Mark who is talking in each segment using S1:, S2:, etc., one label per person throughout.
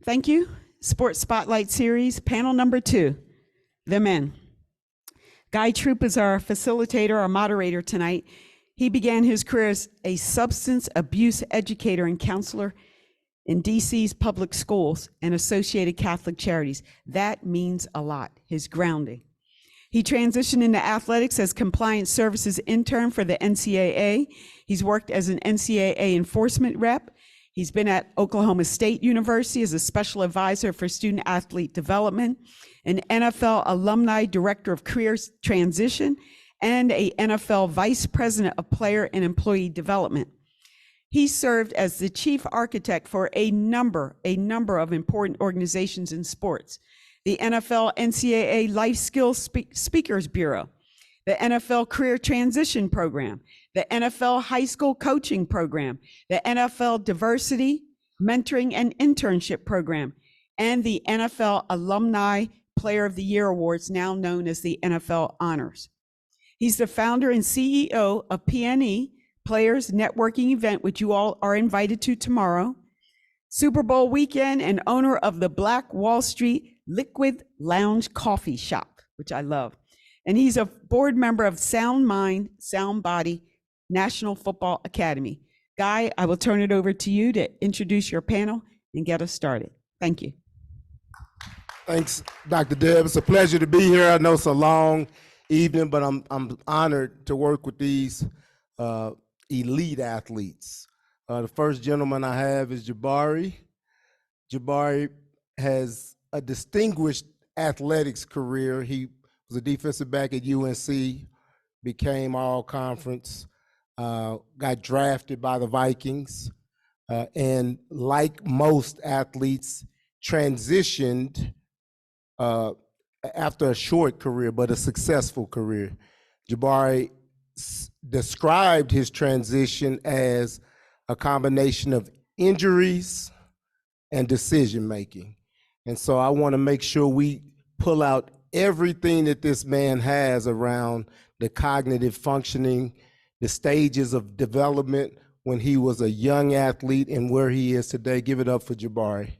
S1: Thank you. Sports Spotlight Series, panel number 2, the men. Guy Troop is our facilitator, our moderator tonight. He began his career as a substance abuse educator and counselor in DC's public schools and Associated Catholic Charities. That means a lot, his grounding. He transitioned into athletics as compliance services intern for the NCAA. He's worked as an NCAA enforcement rep. He's been at Oklahoma State University as a special advisor for student athlete development, an NFL alumni director of career transition, and a NFL vice president of player and employee development. He served as the chief architect for a number of important organizations in sports: the NFL NCAA Life Skills Speakers Bureau, the NFL Career Transition Program, the NFL High School Coaching Program, the NFL Diversity, Mentoring, and Internship Program, and the NFL Alumni Player of the Year Awards, now known as the NFL Honors. He's the founder and CEO of PNE, Players Networking Event, which you all are invited to tomorrow, Super Bowl weekend, and owner of the Black Wall Street Liquid Lounge Coffee Shop, which I love. And he's a board member of Sound Mind, Sound Body National Football Academy. Guy, I will turn it over to you to introduce your panel and get us started. Thank you.
S2: Thanks, Dr. Deb. It's a pleasure to be here. I know it's a long evening, but I'm honored to work with these elite athletes. The first gentleman I have is Jabari. Jabari has a distinguished athletics career. He was a defensive back at UNC, became all conference, got drafted by the Vikings, and like most athletes, transitioned after a short career, but a successful career. Jabari described his transition as a combination of injuries and decision making. And so I want to make sure we pull out everything that this man has around the cognitive functioning, the stages of development when he was a young athlete and where he is today. Give it up for Jabari.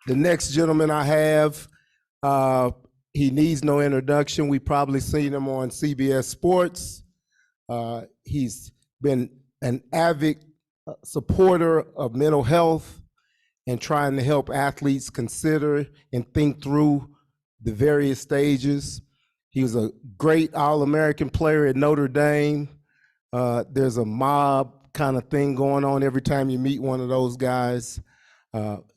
S2: The next gentleman I have, he needs no introduction. We probably seen him on CBS Sports. He's been an avid supporter of mental health and trying to help athletes consider and think through the various stages. He was a great All-American player at Notre Dame. There's a mob kind of thing going on every time you meet one of those guys.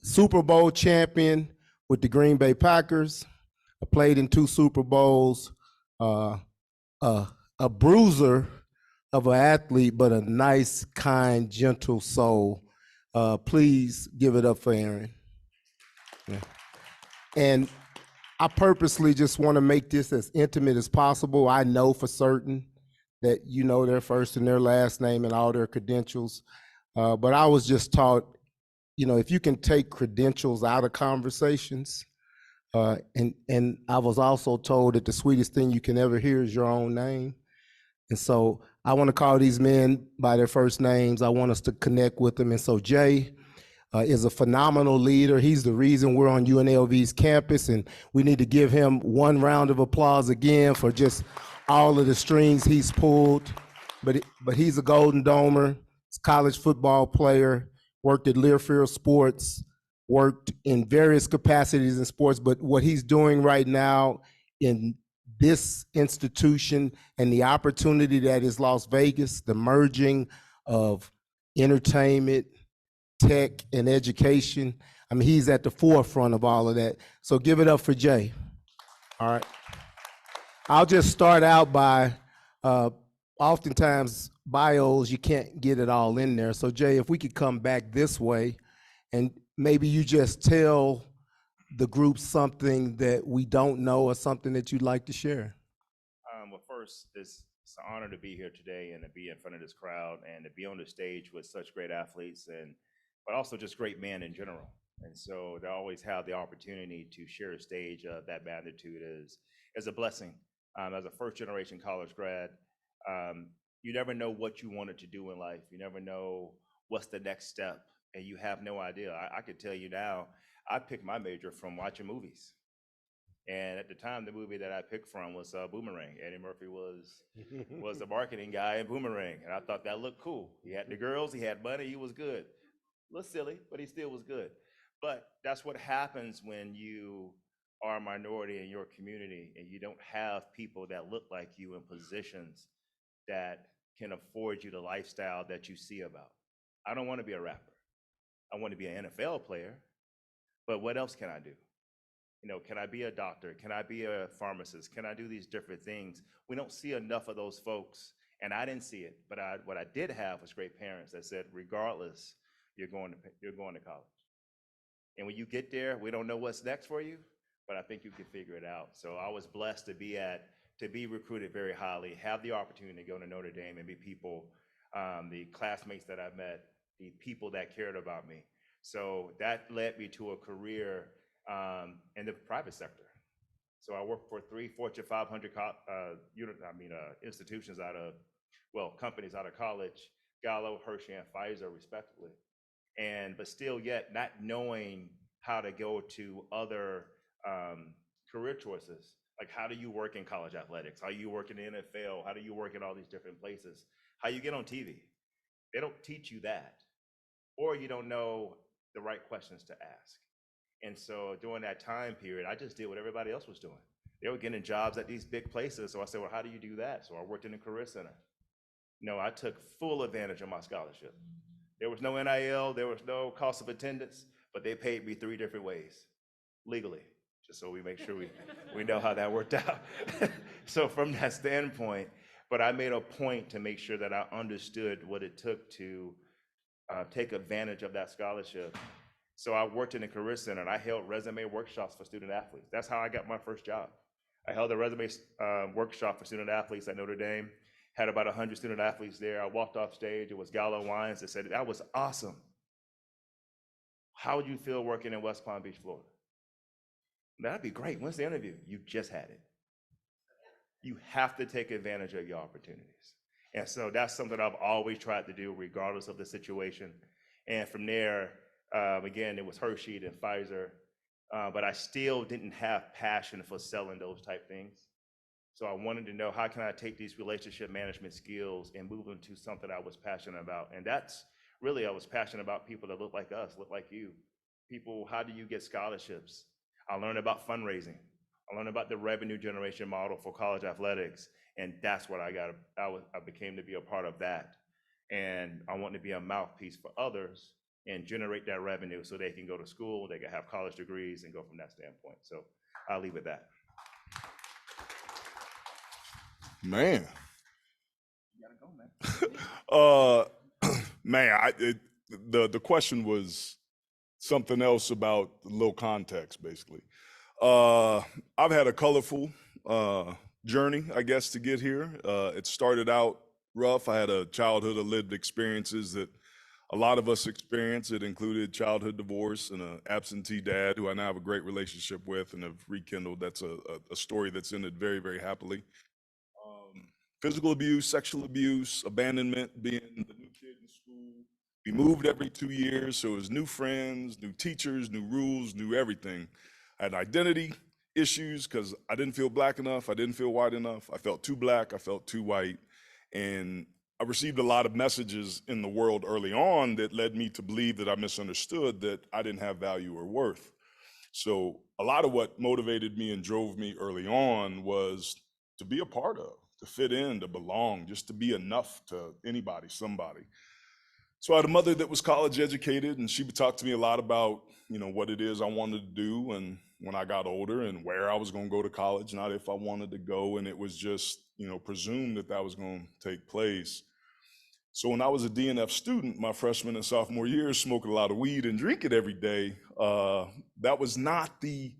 S2: Super Bowl champion with the Green Bay Packers. I played in 2 Super Bowls. A bruiser of an athlete, but a nice, kind, gentle soul. Please give it up for Aaron. Yeah. And I purposely just want to make this as intimate as possible. I know for certain that you know their first and their last name and all their credentials, but I was just taught, you know, if you can take credentials out of conversations, and I was also told that the sweetest thing you can ever hear is your own name. And so I want to call these men by their first names. I want us to connect with them. And so Jay is a phenomenal leader. He's the reason we're on UNLV's campus, and we need to give him one round of applause again for just all of the strings he's pulled. But he's a Golden Domer, he's a college football player, worked at Learfield Sports, worked in various capacities in sports, but what he's doing right now in this institution and the opportunity that is Las Vegas, the merging of entertainment, tech, and education. I mean, he's at the forefront of all of that. So give it up for Jay. All right. I'll just start out by, oftentimes bios, you can't get it all in there. So Jay, if we could come back this way and maybe you just tell the group something that we don't know or something that you'd like to share.
S3: Well, first, it's an honor to be here today and to be in front of this crowd and to be on the stage with such great athletes, but also just great men in general. And so to always have the opportunity to share a stage of that magnitude is a blessing. As a first-generation college grad, you never know what you wanted to do in life. You never know what's the next step, and you have no idea. I could tell you now, I picked my major from watching movies. And at the time, the movie that I picked from was Boomerang. Eddie Murphy was the marketing guy in Boomerang, and I thought that looked cool. He had the girls, he had money, he was good. A little silly, but he still was good. But that's what happens when you are a minority in your community and you don't have people that look like you in positions that can afford you the lifestyle that you see about. I don't want to be a rapper. I want to be an NFL player, but what else can I do? You know, can I be a doctor? Can I be a pharmacist? Can I do these different things? We don't see enough of those folks, and I didn't see it. But what I did have was great parents that said, regardless, you're going to college. And when you get there, we don't know what's next for you, but I think you can figure it out. So I was blessed to be recruited very highly, have the opportunity to go to Notre Dame and be people, the classmates that I met, the people that cared about me. So that led me to a career in the private sector. So I worked for 3 Fortune 500 institutions companies out of college, Gallo, Hershey, and Pfizer, respectively. But still yet not knowing how to go to other career choices. Like, how do you work in college athletics? How do you work in the NFL? How do you work in all these different places? How you get on TV? They don't teach you that. Or you don't know the right questions to ask. And so during that time period, I just did what everybody else was doing. They were getting jobs at these big places. So I said, well, how do you do that? So I worked in the Career Center. No, I took full advantage of my scholarship. There was no NIL, there was no cost of attendance, but they paid me 3 different ways, legally, just so we make sure we know how that worked out. So from that standpoint, but I made a point to make sure that I understood what it took to take advantage of that scholarship. So I worked in the Career Center and I held resume workshops for student athletes. That's how I got my first job. I held a resume workshop for student athletes at Notre Dame, had about 100 student athletes there. I walked off stage, it was Gallo Wines that said, that was awesome. How would you feel working in West Palm Beach, Florida? That'd be great. When's the interview? You just had it. You have to take advantage of your opportunities. And so that's something I've always tried to do regardless of the situation. And from there, again, it was Hershey and Pfizer, but I still didn't have passion for selling those type things. So I wanted to know, how can I take these relationship management skills and move them to something I was passionate about? And that's really, I was passionate about people that look like us, look like you. People, how do you get scholarships? I learned about fundraising. I learned about the revenue generation model for college athletics. And that's what I became to be a part of that. And I want to be a mouthpiece for others and generate that revenue so they can go to school, they can have college degrees and go from that standpoint. So I'll leave it at that.
S4: Man.
S3: You gotta go, man.
S4: Man, the question was something else about a little context, basically. I've had a colorful journey, I guess, to get here. It started out rough. I had a childhood of lived experiences that a lot of us experienced. It included childhood divorce and an absentee dad who I now have a great relationship with and have rekindled. That's a story that's ended very, very happily. Physical abuse, sexual abuse, abandonment, being the new kid in school. We moved every 2 years, so it was new friends, new teachers, new rules, new everything. I had identity issues because I didn't feel black enough, I didn't feel white enough. I felt too black, I felt too white. And I received a lot of messages in the world early on that led me to believe that I misunderstood that I didn't have value or worth. So a lot of what motivated me and drove me early on was to be a part of, to fit in, to belong, just to be enough to anybody, somebody. So I had a mother that was college educated, and she would talk to me a lot about, what it is I wanted to do and when I got older and where I was going to go to college, not if I wanted to go. And it was just, presumed that was going to take place. So when I was a DNF student, my freshman and sophomore years, smoking a lot of weed and drinking every day, that was not the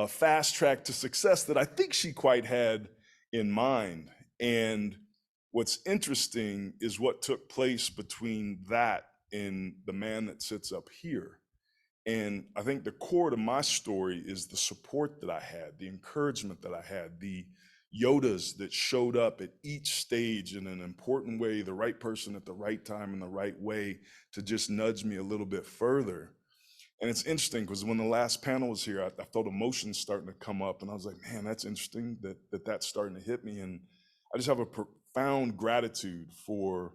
S4: fast track to success that I think she quite had in mind. And what's interesting is what took place between that and the man that sits up here. And I think the core to my story is the support that I had, the encouragement that I had, the Yodas that showed up at each stage in an important way, the right person at the right time in the right way to just nudge me a little bit further. And it's interesting because when the last panel was here, I felt emotions starting to come up, and I was like, man, that's interesting that's starting to hit me. And I just have a profound gratitude for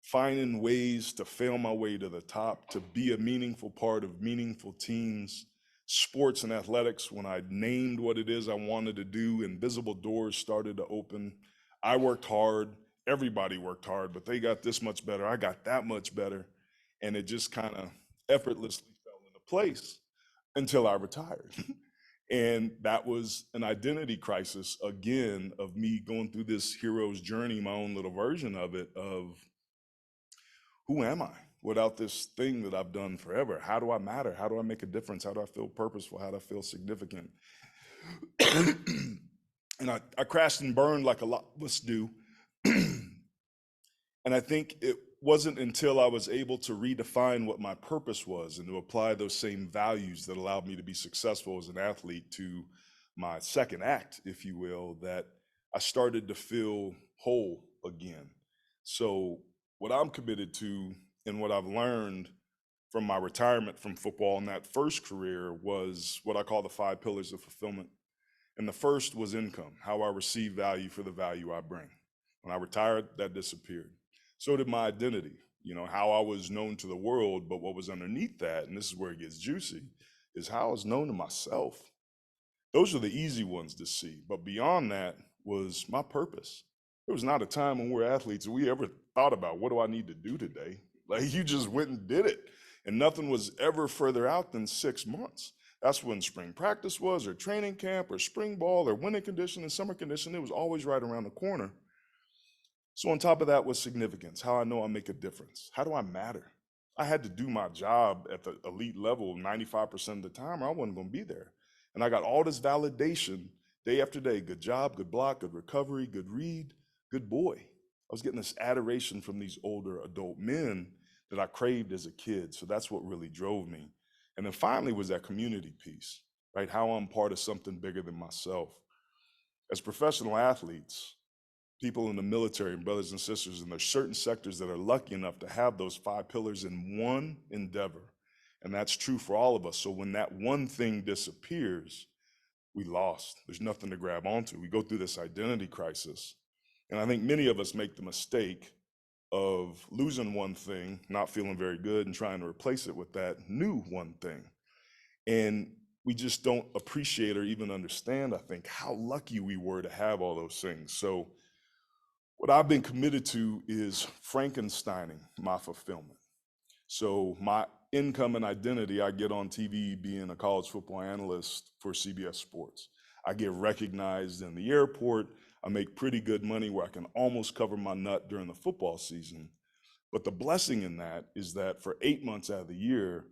S4: finding ways to fail my way to the top, to be a meaningful part of meaningful teams, sports and athletics. When I named what it is I wanted to do, invisible doors started to open. I worked hard, everybody worked hard, but they got this much better, I got that much better, and it just kind of effortlessly fell into place until I retired. And that was an identity crisis, again, of me going through this hero's journey, my own little version of it, of who am I without this thing that I've done forever? How do I matter? How do I make a difference? How do I feel purposeful? How do I feel significant? And I crashed and burned like a lot of us do. And I think it wasn't until I was able to redefine what my purpose was and to apply those same values that allowed me to be successful as an athlete to my second act, if you will, that I started to feel whole again. So what I'm committed to and what I've learned from my retirement from football in that first career was what I call the 5 pillars of fulfillment. And the first was income, how I receive value for the value I bring. When I retired, that disappeared. So did my identity, how I was known to the world, but what was underneath that, and this is where it gets juicy, is how I was known to myself. Those are the easy ones to see. But beyond that was my purpose. There was not a time when we're athletes we ever thought about, what do I need to do today? Like, you just went and did it. And nothing was ever further out than 6 months. That's when spring practice was, or training camp, or spring ball, or winter condition and summer condition. It was always right around the corner. So on top of that was significance, how I know I make a difference. How do I matter? I had to do my job at the elite level 95% of the time, or I wasn't going to be there. And I got all this validation day after day. Good job, good block, good recovery, good read, good boy. I was getting this adoration from these older adult men that I craved as a kid. So that's what really drove me. And then finally was that community piece, right? How I'm part of something bigger than myself. As professional athletes, people in the military and brothers and sisters, and there's certain sectors that are lucky enough to have those 5 pillars in one endeavor. And that's true for all of us. So when that one thing disappears, we lost. There's nothing to grab onto. We go through this identity crisis. And I think many of us make the mistake of losing one thing, not feeling very good, and trying to replace it with that new one thing. And we just don't appreciate or even understand, I think, how lucky we were to have all those things. So what I've been committed to is Frankensteining my fulfillment. So my income and identity, I get on TV being a college football analyst for CBS Sports. I get recognized in the airport. I make pretty good money where I can almost cover my nut during the football season. But the blessing in that is that for 8 months out of the year,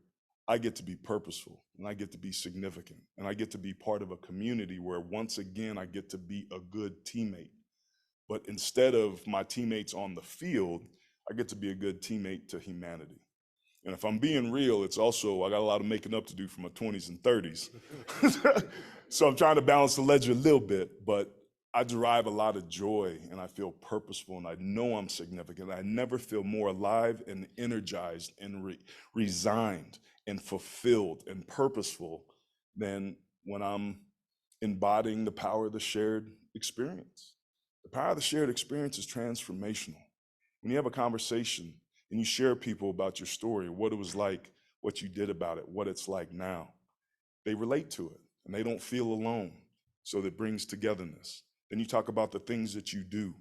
S4: I get to be purposeful, and I get to be significant, and I get to be part of a community where once again, I get to be a good teammate. But instead of my teammates on the field, I get to be a good teammate to humanity. And if I'm being real, it's also, I got a lot of making up to do for my 20s and 30s. So I'm trying to balance the ledger a little bit, but I derive a lot of joy, and I feel purposeful, and I know I'm significant. I never feel more alive and energized and resigned and fulfilled and purposeful than when I'm embodying the power of the shared experience. The power of the shared experience is transformational. When you have a conversation and you share people about your story, what it was like, what you did about it, what it's like now, they relate to it and they don't feel alone. So that brings togetherness. Then you talk about the things that you do,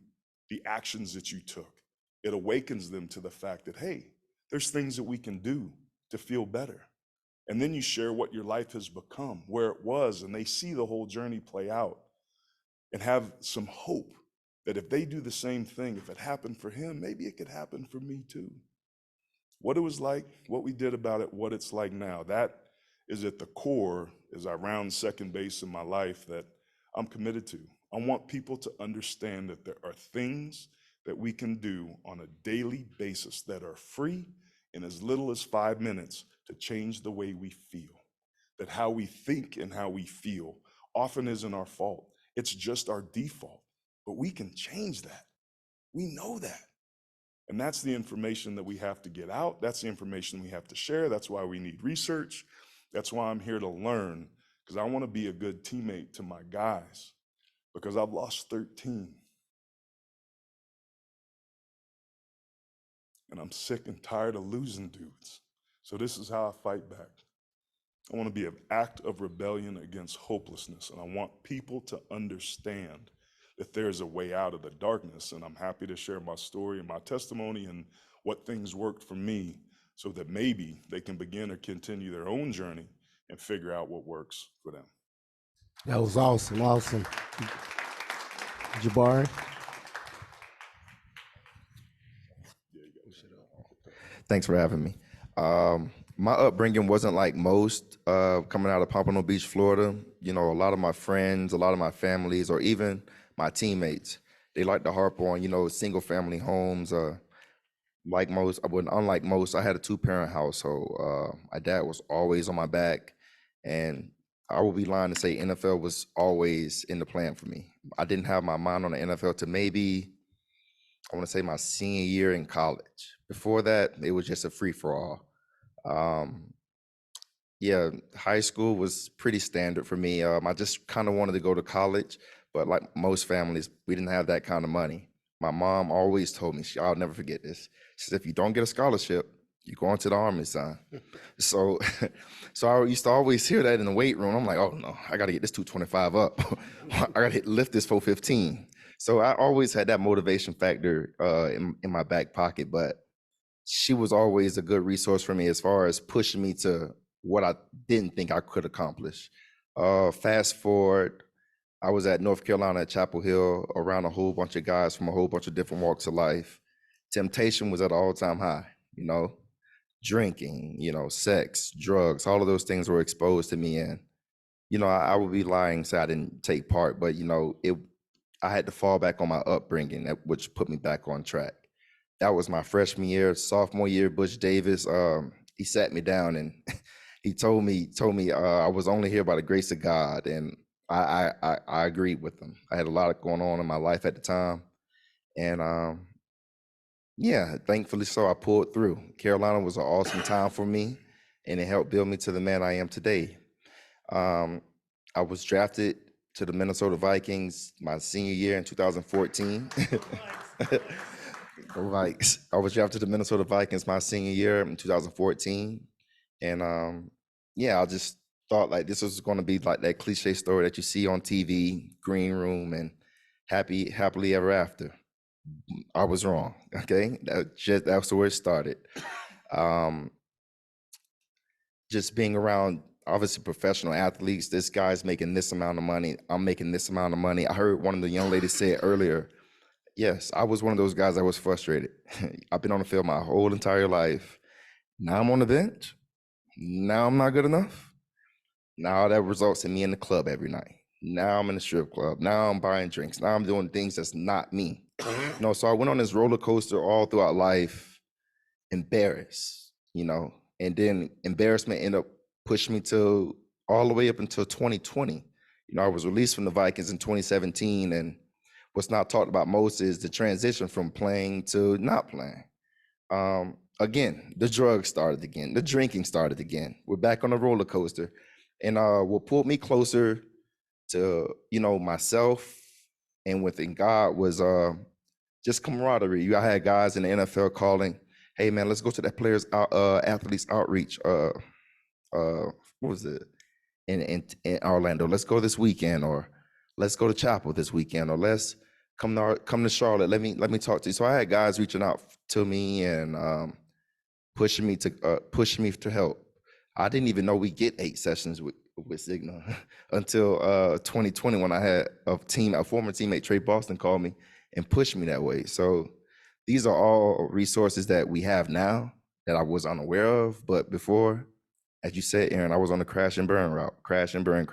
S4: the actions that you took. It awakens them to the fact that, hey, there's things that we can do to feel better. And then you share what your life has become, where it was, and they see the whole journey play out and have some hope that if they do the same thing, if it happened for him, maybe it could happen for me too. What it was like, what we did about it, what it's like now, that is at the core as I round second base in my life that I'm committed to. I want people to understand that there are things that we can do on a daily basis that are free in as little as 5 minutes to change the way we feel. That how we think and how we feel often isn't our fault. It's just our default, but we can change that. We know that. And that's the information that we have to get out. That's the information we have to share. That's why we need research. That's why I'm here to learn, because I want to be a good teammate to my guys, because I've lost 13. And I'm sick and tired of losing dudes. So this is how I fight back. I want to be an act of rebellion against hopelessness. And I want people to understand that there's a way out of the darkness. And I'm happy to share my story and my testimony and what things worked for me, so that maybe they can begin or continue their own journey and figure out what works for them.
S2: That was awesome, awesome. Jabari?
S5: Thanks for having me. My upbringing wasn't like most coming out of Pompano Beach, Florida. You know, a lot of my friends, a lot of my families, or even my teammates, they like to harp on, you know, single family homes. Unlike most, I had a 2-parent household. My dad was always on my back, and I would be lying to say NFL was always in the plan for me. I didn't have my mind on the NFL till maybe, I want to say, my senior year in college. Before that, it was just a free-for-all. Yeah, high school was pretty standard for me. I just kind of wanted to go to college, but like most families, we didn't have that kind of money. My mom always told me, I'll never forget this. She said, if you don't get a scholarship, you're going to the Army, son. So I used to always hear that in the weight room. I'm like, oh no, I got to get this 225 up. I got to lift this 415. So I always had that motivation factor in my back pocket, but she was always a good resource for me as far as pushing me to what I didn't think I could accomplish. Fast forward, I was at North Carolina at Chapel Hill around a whole bunch of guys from a whole bunch of different walks of life. Temptation was at an all-time high, you know, drinking, you know, sex, drugs, all of those things were exposed to me. And, you know, I would be lying, say I didn't take part, but, you know, I had to fall back on my upbringing, which put me back on track. That was my freshman year. Sophomore year, Butch Davis, he sat me down and he told me I was only here by the grace of God. And I agreed with him. I had a lot going on in my life at the time. And yeah, thankfully so, I pulled through. Carolina was an awesome time for me, and it helped build me to the man I am today. I was drafted to the Minnesota Vikings my senior year in 2014. Vikes. I was drafted to the Minnesota Vikings my senior year in 2014. And yeah, I just thought like this was going to be like that cliche story that you see on TV, green room and happily ever after. I was wrong. Okay, that's where it started. Just being around obviously professional athletes. This guy's making this amount of money. I'm making this amount of money. I heard one of the young ladies say it earlier. Yes, I was one of those guys that was frustrated. I've been on the field my whole entire life. Now I'm on the bench. Now I'm not good enough. Now that results in me in the club every night. Now I'm in the strip club. Now I'm buying drinks. Now I'm doing things that's not me. You know, so I went on this roller coaster all throughout life, embarrassed, you know, and then embarrassment ended up pushing me to all the way up until 2020. You know, I was released from the Vikings in 2017, and what's not talked about most is the transition from playing to not playing. Again, the drugs started again. The drinking started again. We're back on the roller coaster. And what pulled me closer to, you know, myself and within God was just camaraderie. I had guys in the NFL calling, hey man, let's go to that athletes outreach. What was it? In Orlando. Let's go this weekend, or let's go to Chapel this weekend, or let's come to Charlotte. Let me talk to you. So I had guys reaching out to me and pushing me to help. I didn't even know we get 8 sessions with Cigna until 2020 when I had a former teammate, Trey Boston, call me and push me that way. So these are all resources that we have now that I was unaware of. But before, as you said, Aaron, I was on the crash and burn route, crash and burn.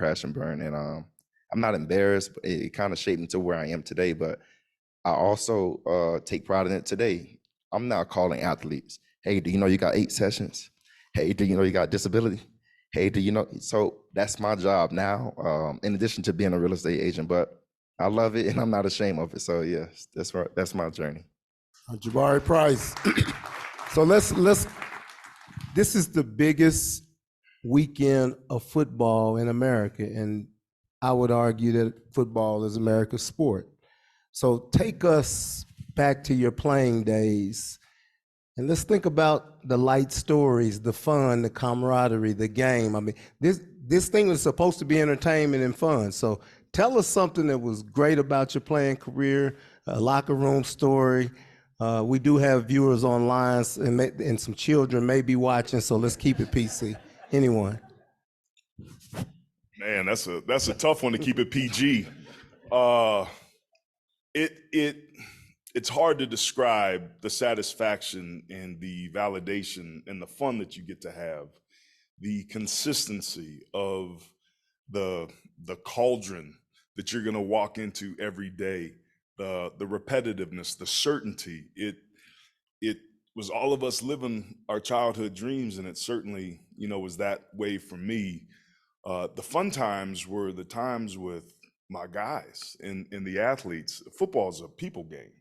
S5: And I'm not embarrassed, but it kind of shaped me to where I am today. But I also take pride in it today. I'm now calling athletes. Hey, do you know you got 8 sessions? Hey, do you know you got disability? Hey, do you know? So that's my job now, in addition to being a real estate agent. But I love it, and I'm not ashamed of it. So yes, that's right. That's my journey.
S2: Jabari Price. So this is the biggest weekend of football in America, and I would argue that football is America's sport. So take us back to your playing days, and let's think about the light stories, the fun, the camaraderie, the game. I mean, this thing was supposed to be entertainment and fun. So tell us something that was great about your playing career, a locker room story. We do have viewers online, and some children may be watching, so let's keep it PC. Anyone?
S4: Man, that's a tough one to keep it PG. It's hard to describe the satisfaction and the validation and the fun that you get to have, the consistency of the cauldron that you're gonna walk into every day, the repetitiveness, the certainty. It was all of us living our childhood dreams, and it certainly, was that way for me. The fun times were the times with my guys and the athletes. Football is a people game.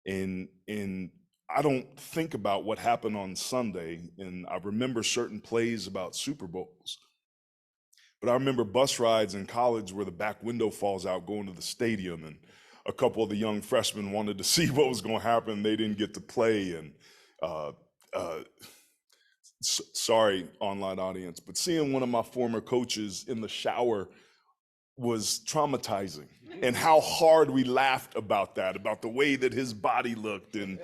S4: And I don't think about what happened on Sunday, and I remember certain plays about Super Bowls. But I remember bus rides in college where the back window falls out going to the stadium, and a couple of the young freshmen wanted to see what was going to happen. They didn't get to play, and sorry, online audience, but seeing one of my former coaches in the shower was traumatizing, and how hard we laughed about that, about the way that his body looked. And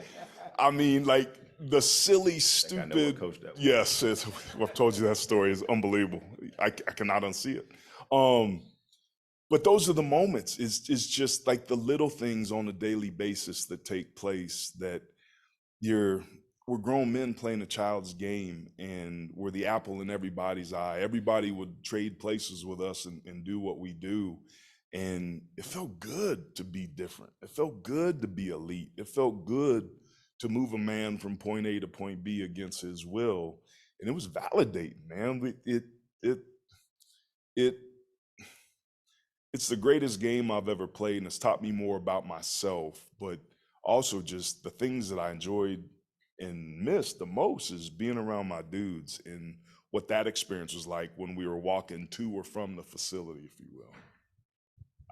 S4: I mean, like the silly,
S3: I know what
S4: stupid,
S3: coach that was.
S4: yes, I've told you that story. Is unbelievable. I cannot unsee it. But those are the moments. It's just like the little things on a daily basis that take place, that we're grown men playing a child's game, and we're the apple in everybody's eye. Everybody would trade places with us and do what we do. And it felt good to be different. It felt good to be elite. It felt good to move a man from point A to point B against his will. And it was validating, man. It's the greatest game I've ever played, and it's taught me more about myself, but also just the things that I enjoyed and missed the most is being around my dudes, and what that experience was like when we were walking to or from the facility, if you will.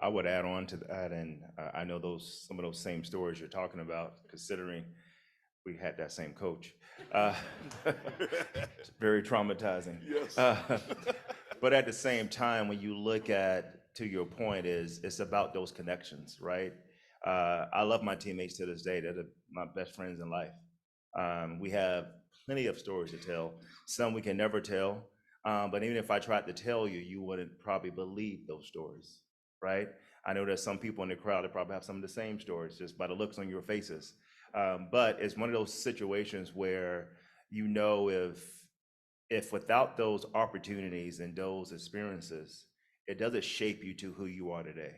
S3: I would add on to that, and I know some of those same stories you're talking about, considering we had that same coach. It's very traumatizing.
S4: Yes.
S3: But at the same time, when you look at, to your point, it's about those connections, right? I love my teammates to this day. They're my best friends in life. We have plenty of stories to tell. Some we can never tell, but even if I tried to tell you, you wouldn't probably believe those stories, right? I know there's some people in the crowd that probably have some of the same stories just by the looks on your faces. But it's one of those situations where if without those opportunities and those experiences, it doesn't shape you to who you are today.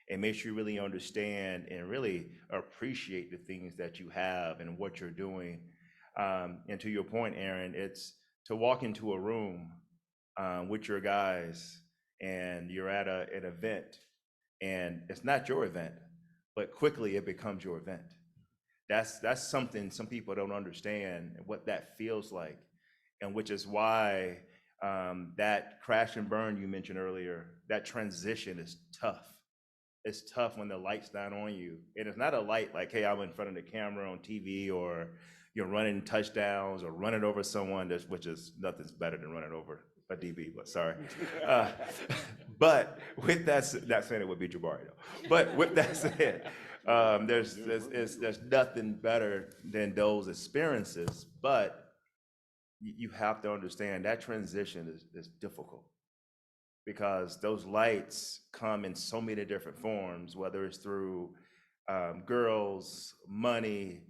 S3: It makes you really understand and really appreciate the things that you have and what you're doing. And to your point, Aaron, it's to walk into a room with your guys, and you're at an event, and it's not your event, but quickly it becomes your event. That's something some people don't understand what that feels like, and which is why that crash and burn you mentioned earlier, that transition is tough. It's tough when the light's not on you. And it's not a light like, hey, I'm in front of the camera on TV, or you're running touchdowns or running over someone, which is nothing's better than running over a DB, but sorry. But with that saying, it would be Jabari though. But with that said, there's nothing better than those experiences, but you have to understand that transition is difficult, because those lights come in so many different forms, whether it's through girls, money,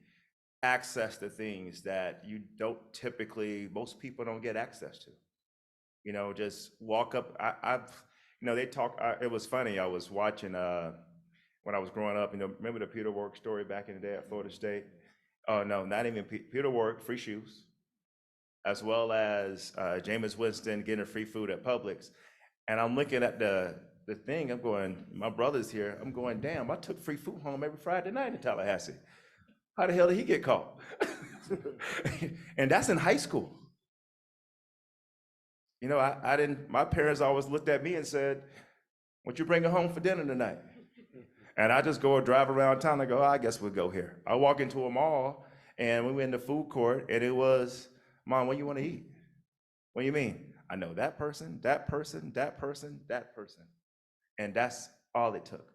S3: access to things that you don't typically, most people don't get access to. Just walk up. They talk, it was funny, I was watching, when I was growing up, remember the Peter Work story back in the day at Florida State? Oh, no, not even Peter Work, free shoes, as well as Jameis Winston getting free food at Publix. And I'm looking at the the thing, I'm going, my brother's here. I'm going, damn, I took free food home every Friday night in Tallahassee. How the hell did he get caught? And that's in high school. You know, I didn't, my parents always looked at me and said, what you bringing home for dinner tonight? And I just go drive around town and go, oh, I guess we'll go here. I walk into a mall and we went in the food court and it was, Mom, what do you want to eat? What do you mean? I know that person, that person, that person, that person. And that's all it took.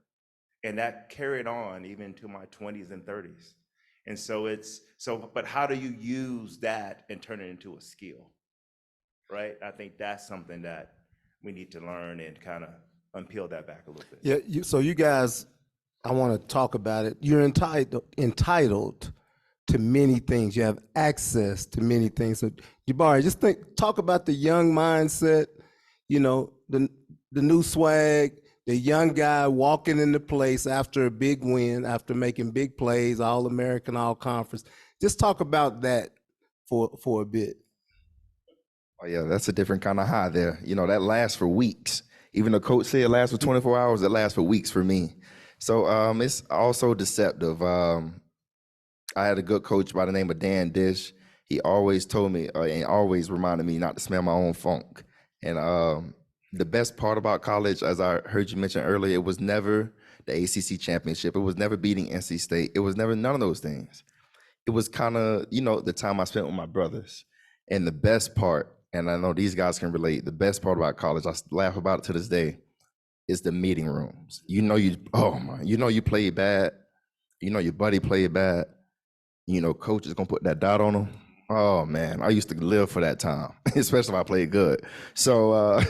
S3: And that carried on even to my 20s and 30s. And so but how do you use that and turn it into a skill? Right? I think that's something that we need to learn and kind of unpeel that back a little bit.
S2: Yeah, so you guys, I want to talk about it. You're entitled to many things. You have access to many things. So Jabari, just talk about the young mindset, you know, the new swag, the young guy walking into place after a big win, after making big plays, All-American, All-Conference. Just talk about that for a bit.
S5: Oh yeah, that's a different kind of high there. You know, that lasts for weeks. Even though coach said it lasts for 24 hours, it lasts for weeks for me. So it's also deceptive. I had a good coach by the name of Dan Dish. He always told me and always reminded me not to smell my own funk. And the best part about college, as I heard you mention earlier, it was never the ACC championship. It was never beating NC State. It was never none of those things. It was kind of, you know, the time I spent with my brothers. And the best part, and I know these guys can relate, the best part about college, I laugh about it to this day, is the meeting rooms. You know you played bad. You know your buddy played bad. You know coach is gonna put that dot on them. Oh man, I used to live for that time, especially if I played good. So,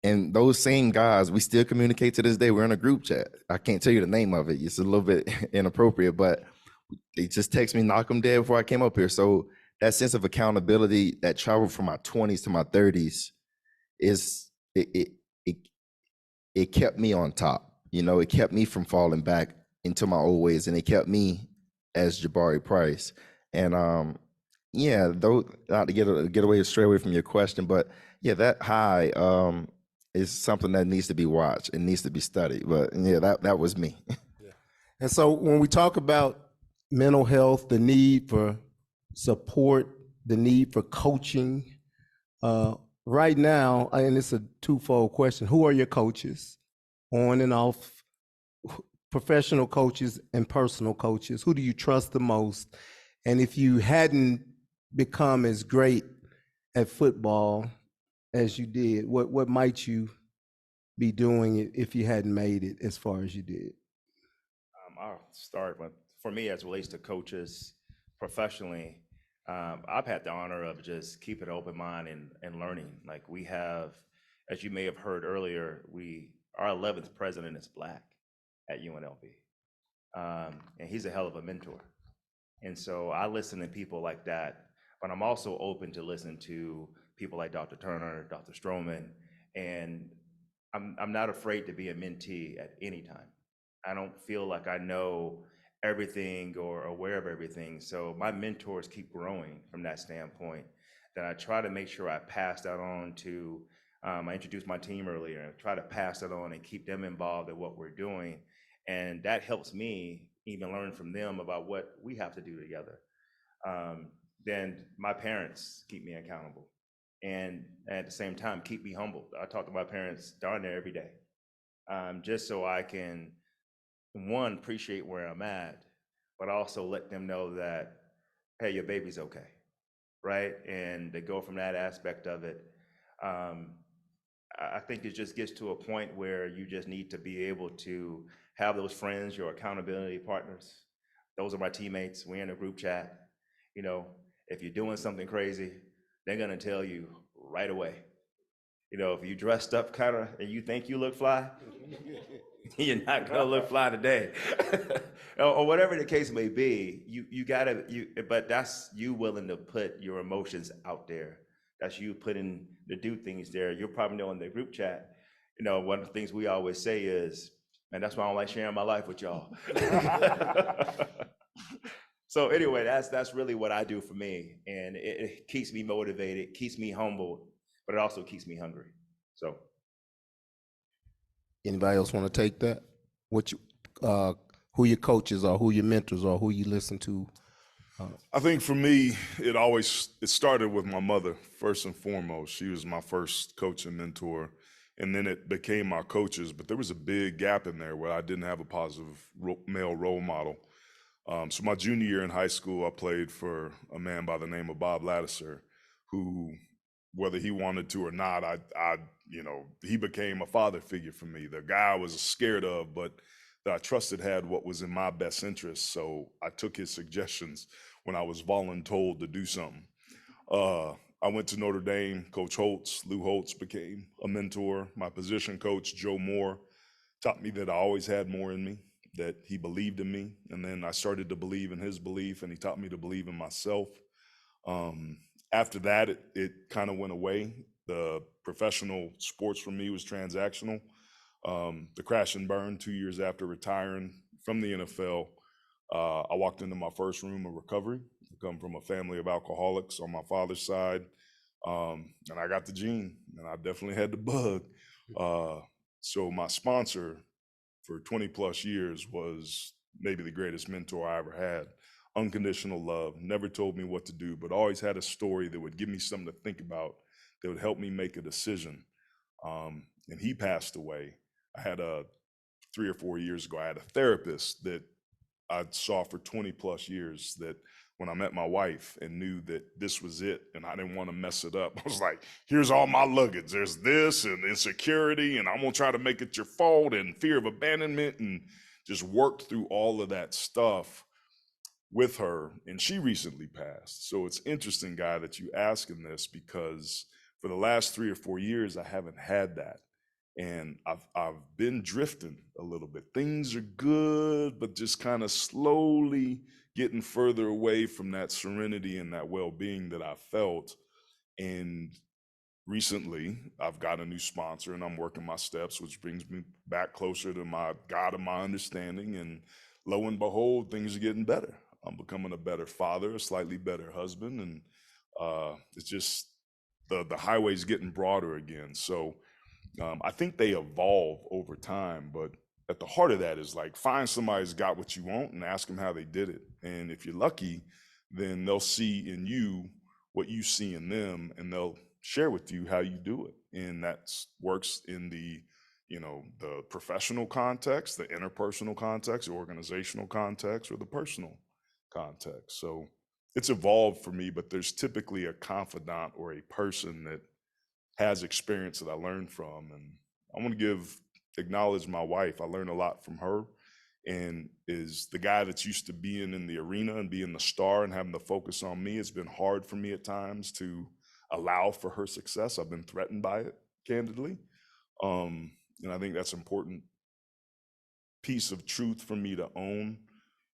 S5: and those same guys, we still communicate to this day. We're in a group chat. I can't tell you the name of it. It's a little bit inappropriate, but they just text me, knock them dead before I came up here. So that sense of accountability that traveled from my 20s to my 30s it kept me on top. You know, it kept me from falling back into my old ways, and it kept me as Jabari Price. And yeah, though not to stray away from your question, but yeah, that high is something that needs to be watched and needs to be studied. But yeah, that was me.
S2: And so when we talk about mental health, the need for support, the need for coaching, right now, and it's a twofold question, who are your coaches, on and off, professional coaches and personal coaches? Who do you trust the most? And if you hadn't become as great at football as you did, what might you be doing if you hadn't made it as far as you did?
S3: I'll start with, for me, as it relates to coaches professionally, I've had the honor of just keeping an open mind and learning. Like we have, as you may have heard earlier, our 11th president is Black at UNLV. And he's a hell of a mentor. And so I listen to people like that, but I'm also open to listen to people like Dr. Turner, Dr. Stroman, and I'm not afraid to be a mentee at any time. I don't feel like I know everything or aware of everything. So my mentors keep growing from that standpoint, that I try to make sure I pass that on to, I introduced my team earlier, and try to pass that on and keep them involved in what we're doing. And that helps me even learn from them about what we have to do together. Then my parents keep me accountable, and at the same time, keep me humble. I talk to my parents darn near every day, just so I can, one, appreciate where I'm at, but also let them know that, hey, your baby's okay, right? And to go from that aspect of it, I think it just gets to a point where you just need to be able to have those friends, your accountability partners. Those are my teammates. We're in a group chat. You know, if you're doing something crazy, they're gonna tell you right away. You know, if you dressed up kind of and you think you look fly, you're not gonna look fly today. Or whatever the case may be, but that's you willing to put your emotions out there. That's you putting to do things there. You'll probably know in the group chat, you know, one of the things we always say is, and that's why I don't like sharing my life with y'all. So anyway, that's really what I do for me. And it keeps me motivated, keeps me humble, but it also keeps me hungry. So.
S2: Anybody else want to take that? What you, who your coaches are, who your mentors are, who you listen to?
S4: I think for me, it started with my mother, first and foremost. She was my first coach and mentor, and then it became my coaches. But there was a big gap in there where I didn't have a positive male role model. So my junior year in high school, I played for a man by the name of Bob Ladouceur, who, whether he wanted to or not, he became a father figure for me. The guy I was scared of, but that I trusted had what was in my best interest. So I took his suggestions when I was voluntold to do something. I went to Notre Dame. Coach Holtz, Lou Holtz, became a mentor. My position coach, Joe Moore, taught me that I always had more in me, that he believed in me. And then I started to believe in his belief, and he taught me to believe in myself. After that, it kind of went away. The professional sports for me was transactional. The crash and burn 2 years after retiring from the NFL, I walked into my first room of recovery. I come from a family of alcoholics on my father's side, and I got the gene, and I definitely had the bug. So my sponsor for 20 plus years was maybe the greatest mentor I ever had. Unconditional love, never told me what to do, but always had a story that would give me something to think about, that would help me make a decision. And he passed away. I had 3 or 4 years ago, I had a therapist that I saw for 20 plus years, that when I met my wife and knew that this was it and I didn't want to mess it up, I was like, here's all my luggage. There's this and insecurity, and I'm going to try to make it your fault, and fear of abandonment, and just worked through all of that stuff with her. And she recently passed. So it's interesting, Guy, that you asking this, because for the last 3 or 4 years, I haven't had that. And I've been drifting a little bit. Things are good, but just kind of slowly getting further away from that serenity and that well-being that I felt. And recently, I've got a new sponsor, and I'm working my steps, which brings me back closer to my God of my understanding. And lo and behold, things are getting better. I'm becoming a better father, a slightly better husband, and it's just the highway's getting broader again. So I think they evolve over time, but at the heart of that is like, find somebody who's got what you want and ask them how they did it. And if you're lucky, then they'll see in you what you see in them, and they'll share with you how you do it. And that works in the professional context, the interpersonal context, the organizational context, or the personal context. So it's evolved for me, but there's typically a confidant or a person that has experience that I learned from. And I want to acknowledge my wife. I learned a lot from her, and is the guy that's used to being in the arena and being the star and having the focus on me. It's been hard for me at times to allow for her success. I've been threatened by it, candidly. And I think that's an important piece of truth for me to own.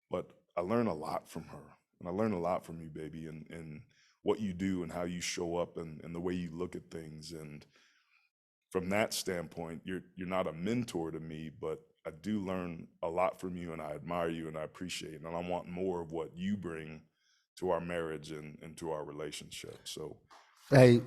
S4: But I learn a lot from her, and I learn a lot from you, baby, and what you do and how you show up, and the way you look at things. And from that standpoint, you're not a mentor to me, but I do learn a lot from you, and I admire you, and I appreciate it. And I want more of what you bring to our marriage and to our relationship. So,
S2: Hey,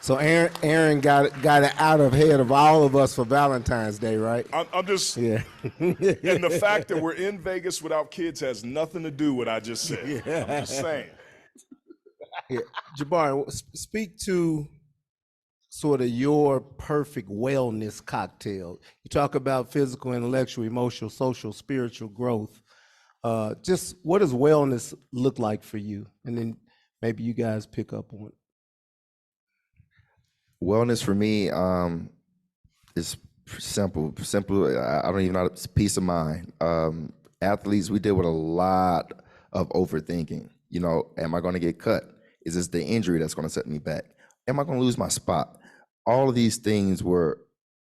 S2: so Aaron got it out of head of all of us for Valentine's Day, right?
S4: I'm just,
S2: Yeah.
S4: and the fact that we're in Vegas without kids has nothing to do with what I just said.
S2: Yeah.
S4: I'm just saying.
S2: Yeah. Jabari, speak to sort of your perfect wellness cocktail. You talk about physical, intellectual, emotional, social, spiritual growth. Just what does wellness look like for you? And then maybe you guys pick up on it.
S5: Wellness for me is simple. I don't even know. It's peace of mind. Athletes, we deal with a lot of overthinking. Am I going to get cut? Is this the injury that's going to set me back? Am I going to lose my spot? All of these things were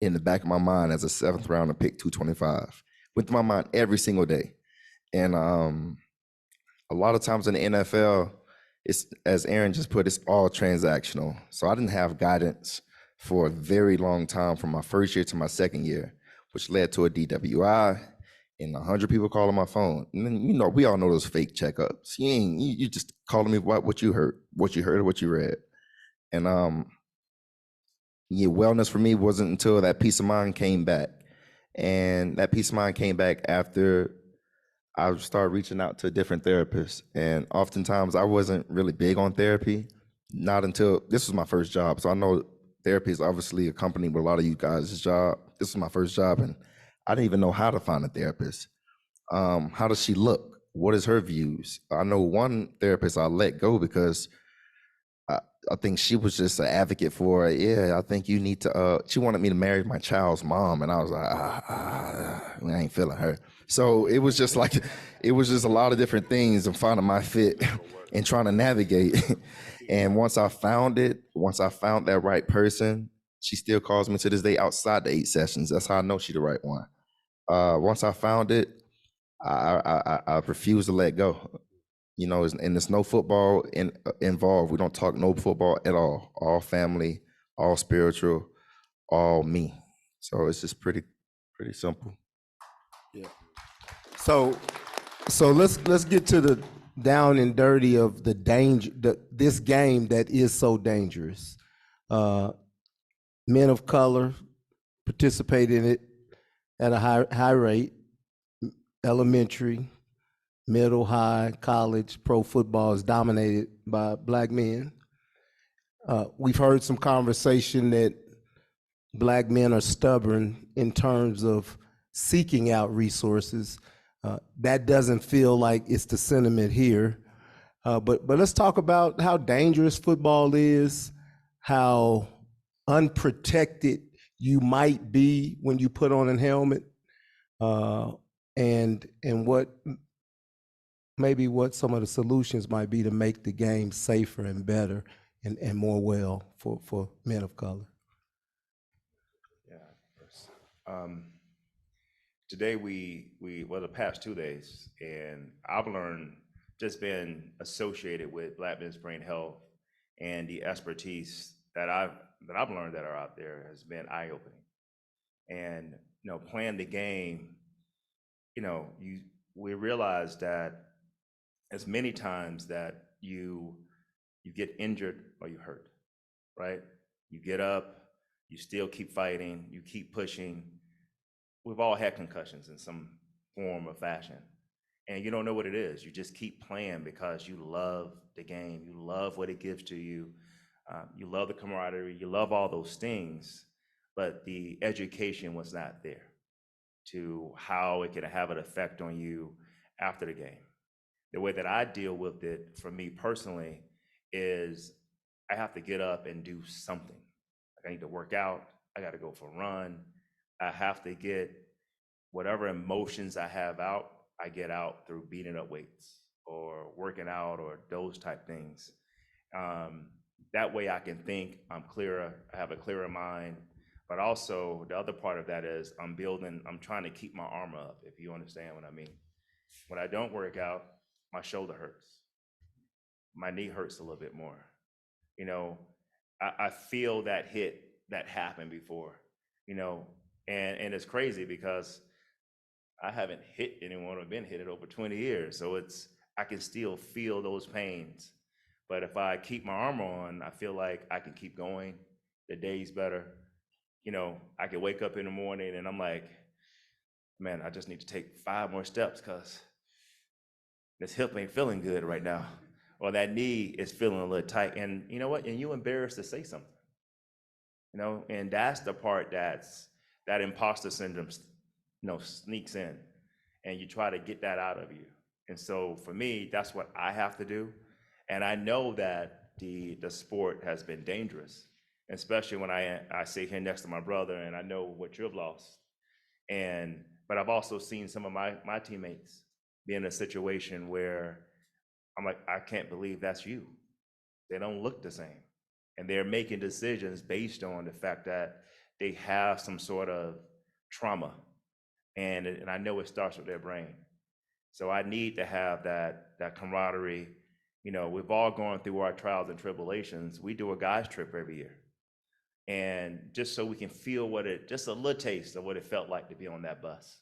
S5: in the back of my mind as a 7th rounder pick 225. Went through my mind every single day. And a lot of times in the NFL, it's, as Aaron just put, it's all transactional. So I didn't have guidance for a very long time, from my first year to my second year, which led to a DWI and 100 people calling my phone. And then, we all know those fake checkups. You just calling me what you heard, or what you read. And wellness for me wasn't until that peace of mind came back. And that peace of mind came back after I started reaching out to different therapists. And oftentimes I wasn't really big on therapy, not until this was my first job. So I know therapy is obviously accompanied with a lot of you guys' job. This was my first job, and I didn't even know how to find a therapist. How does she look? What is her views? I know one therapist I let go because I, I think she was just an advocate for, yeah, I think you need to, she wanted me to marry my child's mom. And I was like, I ain't feeling her. So it was just like, it was just a lot of different things and finding my fit and trying to navigate. And once I found that right person, she still calls me to this day outside the 8 sessions. That's how I know she's the right one. Once I found it, I refuse to let go. You know, and there's no football involved. We don't talk no football at all family, all spiritual, all me. So it's just pretty simple.
S2: So let's get to the down and dirty of the danger, this game that is so dangerous. Men of color participate in it at a high rate. Elementary, middle, high, college, pro football is dominated by black men. We've heard some conversation that black men are stubborn in terms of seeking out resources. That doesn't feel like it's the sentiment here. But let's talk about how dangerous football is, how unprotected you might be when you put on a helmet, and what maybe what some of the solutions might be to make the game safer and better and more well for men of color.
S3: Yeah. Today well, the past 2 days, and I've learned, just been associated with Black Men's Brain Health and the expertise that I've learned that are out there has been eye-opening. And playing the game, we realize that as many times that you get injured or you hurt, right? You get up, you still keep fighting, you keep pushing. We've all had concussions in some form or fashion, and you don't know what it is. You just keep playing because you love the game, you love what it gives to you, you love the camaraderie, you love all those things, but the education was not there to how it could have an effect on you after the game. The way that I deal with it, for me personally, is I have to get up and do something. Like, I need to work out, I got to go for a run, I have to get whatever emotions I have out, I get out through beating up weights or working out or those type things. That way I can think, I'm clearer, I have a clearer mind. But also the other part of that is I'm trying to keep my armor up, if you understand what I mean. When I don't work out, my shoulder hurts. My knee hurts a little bit more. I feel that hit that happened before, and it's crazy because I haven't hit anyone or been hit in over 20 years. So I can still feel those pains. But if I keep my armor on, I feel like I can keep going. The day's better. I can wake up in the morning and I'm like, man, I just need to take 5 more steps because this hip ain't feeling good right now. Or that knee is feeling a little tight. And you know what? And you're embarrassed to say something. And that's the part that imposter syndrome, sneaks in, and you try to get that out of you. And so for me, that's what I have to do. And I know that the sport has been dangerous, especially when I sit here next to my brother and I know what you've lost. But I've also seen some of my teammates be in a situation where I'm like, I can't believe that's you. They don't look the same. And they're making decisions based on the fact that they have some sort of trauma. And I know it starts with their brain. So I need to have that camaraderie. We've all gone through our trials and tribulations. We do a guys trip every year. And just so we can feel just a little taste of what it felt like to be on that bus.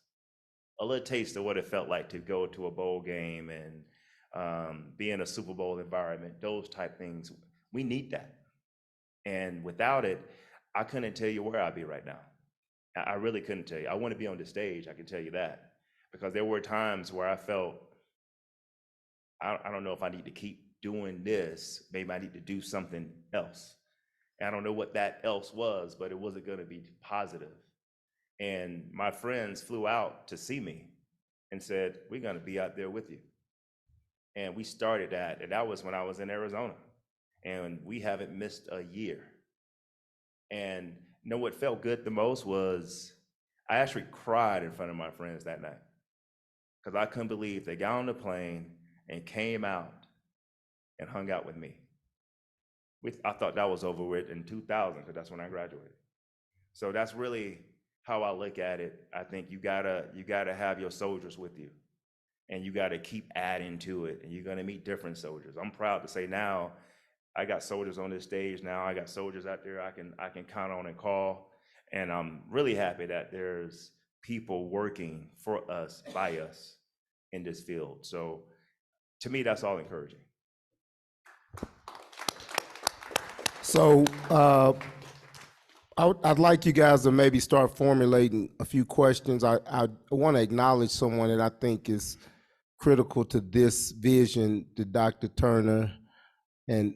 S3: A little taste of what it felt like to go to a bowl game and be in a Super Bowl environment, those type things. We need that. And without it, I couldn't tell you where I'd be right now. I really couldn't tell you. I want to be on the stage, I can tell you that. Because there were times where I felt, I don't know if I need to keep doing this. Maybe I need to do something else. And I don't know what that else was, but it wasn't going to be positive. And my friends flew out to see me and said, we're going to be out there with you. And we started that, and that was when I was in Arizona. And we haven't missed a year. And you know what felt good the most was I actually cried in front of my friends that night because I couldn't believe they got on the plane and came out and hung out with me. I thought that was over with in 2000 because that's when I graduated. So that's really how I look at it. I think you gotta have your soldiers with you, and you gotta keep adding to it, and you're gonna meet different soldiers. I'm proud to say now, I got soldiers on this stage now. I got soldiers out there I can count on and call, and I'm really happy that there's people working for us, by us, in this field. So to me, that's all encouraging.
S2: So I'd like you guys to maybe start formulating a few questions. I want to acknowledge someone that I think is critical to this vision that Dr. Turner and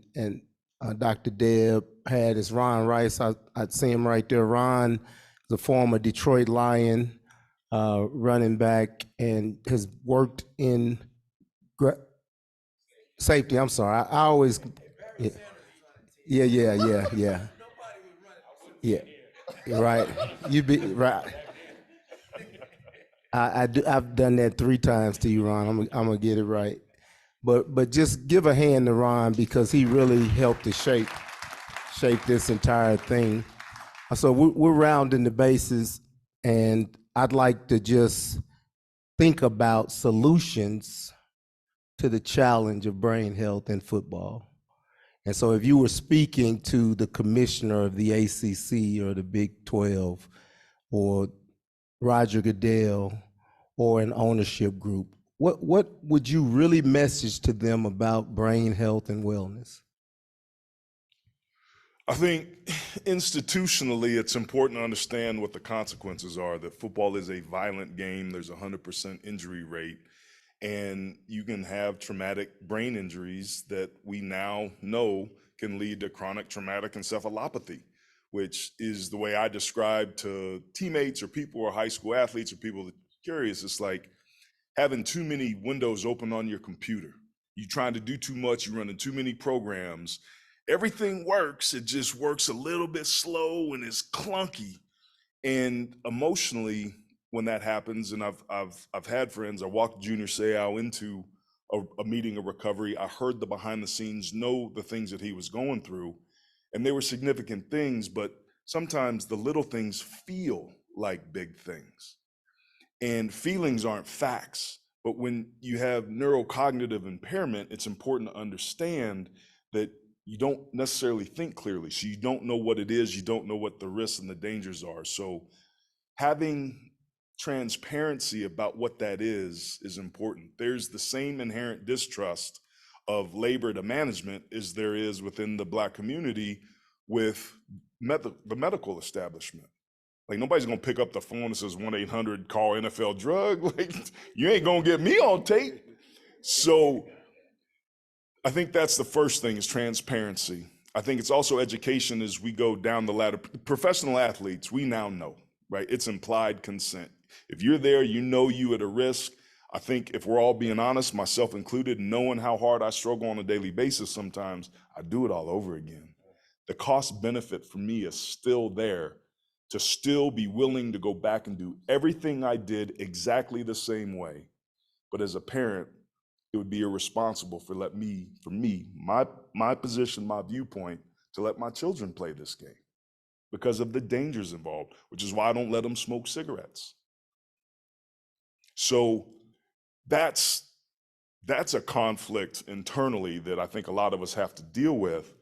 S2: Dr. Deb had is Ron Rice. I'd see him right there. Ron is a former Detroit Lion running back and has worked in safety. I'm sorry. I always, yeah. Right. You be right. I've done that 3 times to you, Ron. I'm gonna get it right. But just give a hand to Ron because he really helped to shape this entire thing. So we're rounding the bases, and I'd like to just think about solutions to the challenge of brain health in football. And so if you were speaking to the commissioner of the ACC or the Big 12 or Roger Goodell or an ownership group, what would you really message to them about brain health and wellness?
S4: I think institutionally, it's important to understand what the consequences are, that football is a violent game. There's a 100% injury rate, and you can have traumatic brain injuries that we now know can lead to chronic traumatic encephalopathy, which is the way I describe to teammates or people who are high school athletes or people that are curious. It's like having too many windows open on your computer. You're trying to do too much, you're running too many programs. Everything works, it just works a little bit slow and it's clunky. And emotionally, when that happens, and I've had friends, I walked Junior Seau into a meeting of recovery. I heard the behind the scenes, know the things that he was going through, and they were significant things, but sometimes the little things feel like big things. And feelings aren't facts, but when you have neurocognitive impairment, it's important to understand that you don't necessarily think clearly. So you don't know what it is, you don't know what the risks and the dangers are. So having transparency about what that is important. There's the same inherent distrust of labor to management as there is within the Black community with the medical establishment. Like, nobody's gonna pick up the phone that says 1-800 call NFL drug. Like, you ain't gonna get me on tape. So I think that's the first thing, is transparency. I think it's also education as we go down the ladder. Professional athletes, we now know, right? It's implied consent. If you're there, you know you at a risk. I think if we're all being honest, myself included, knowing how hard I struggle on a daily basis sometimes, I do it all over again. The cost benefit for me is still there to still be willing to go back and do everything I did exactly the same way. But as a parent, it would be irresponsible for me, my position, my viewpoint, to let my children play this game because of the dangers involved, which is why I don't let them smoke cigarettes. So that's a conflict internally that I think a lot of us have to deal with.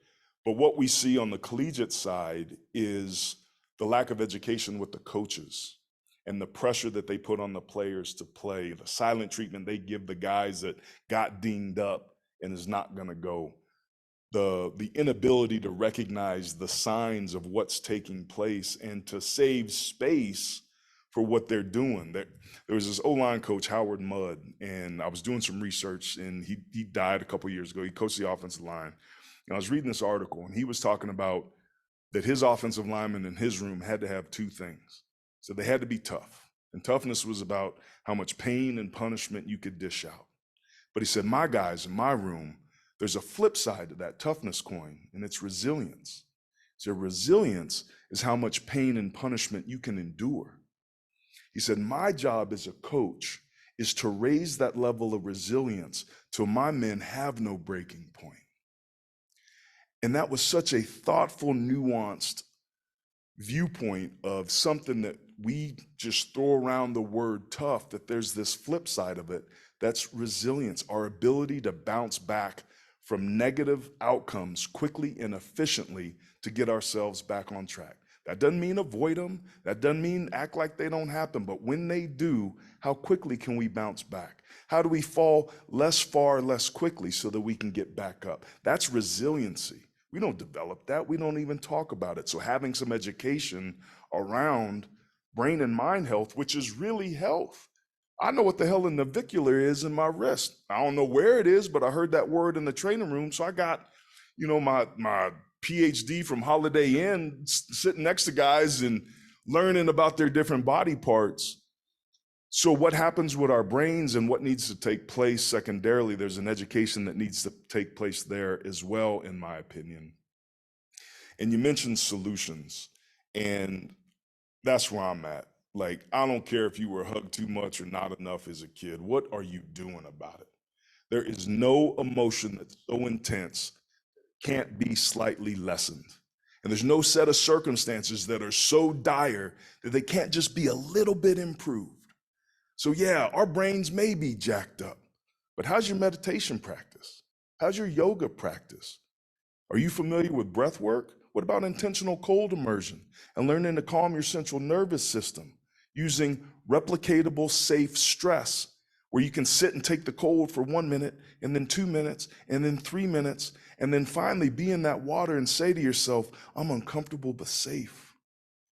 S4: But what we see on the collegiate side is the lack of education with the coaches and the pressure that they put on the players to play, the silent treatment they give the guys that got dinged up and is not gonna go. the inability to recognize the signs of what's taking place and to save space for what they're doing. There was this O-line coach, Howard Mudd, and I was doing some research, and he died a couple years ago. He coached the offensive line. And I was reading this article, and he was talking about that his offensive linemen in his room had to have two things. So they had to be tough. And toughness was about how much pain and punishment you could dish out. But he said, my guys in my room, there's a flip side to that toughness coin, and it's resilience. So resilience is how much pain and punishment you can endure. He said, my job as a coach is to raise that level of resilience till my men have no breaking point. And that was such a thoughtful, nuanced viewpoint of something that we just throw around the word tough, that there's this flip side of it. That's resilience, our ability to bounce back from negative outcomes quickly and efficiently to get ourselves back on track. That doesn't mean avoid them. That doesn't mean act like they don't happen. But when they do, how quickly can we bounce back? How do we fall less far, less quickly so that we can get back up? That's resiliency. We don't develop that. We don't even talk about it. So having some education around brain and mind health, which is really health. I know what the hell a navicular is in my wrist. I don't know where it is, but I heard that word in the training room. So I got, my PhD from Holiday Inn sitting next to guys and learning about their different body parts. So what happens with our brains and what needs to take place secondarily, there's an education that needs to take place there as well, in my opinion. And you mentioned solutions, and that's where I'm at. Like, I don't care if you were hugged too much or not enough as a kid. What are you doing about it? There is no emotion that's so intense can't be slightly lessened. And there's no set of circumstances that are so dire that they can't just be a little bit improved. So yeah, our brains may be jacked up, but how's your meditation practice? How's your yoga practice? Are you familiar with breath work? What about intentional cold immersion and learning to calm your central nervous system using replicatable, safe stress, where you can sit and take the cold for 1 minute and then 2 minutes and then 3 minutes, and then finally be in that water and say to yourself, I'm uncomfortable but safe.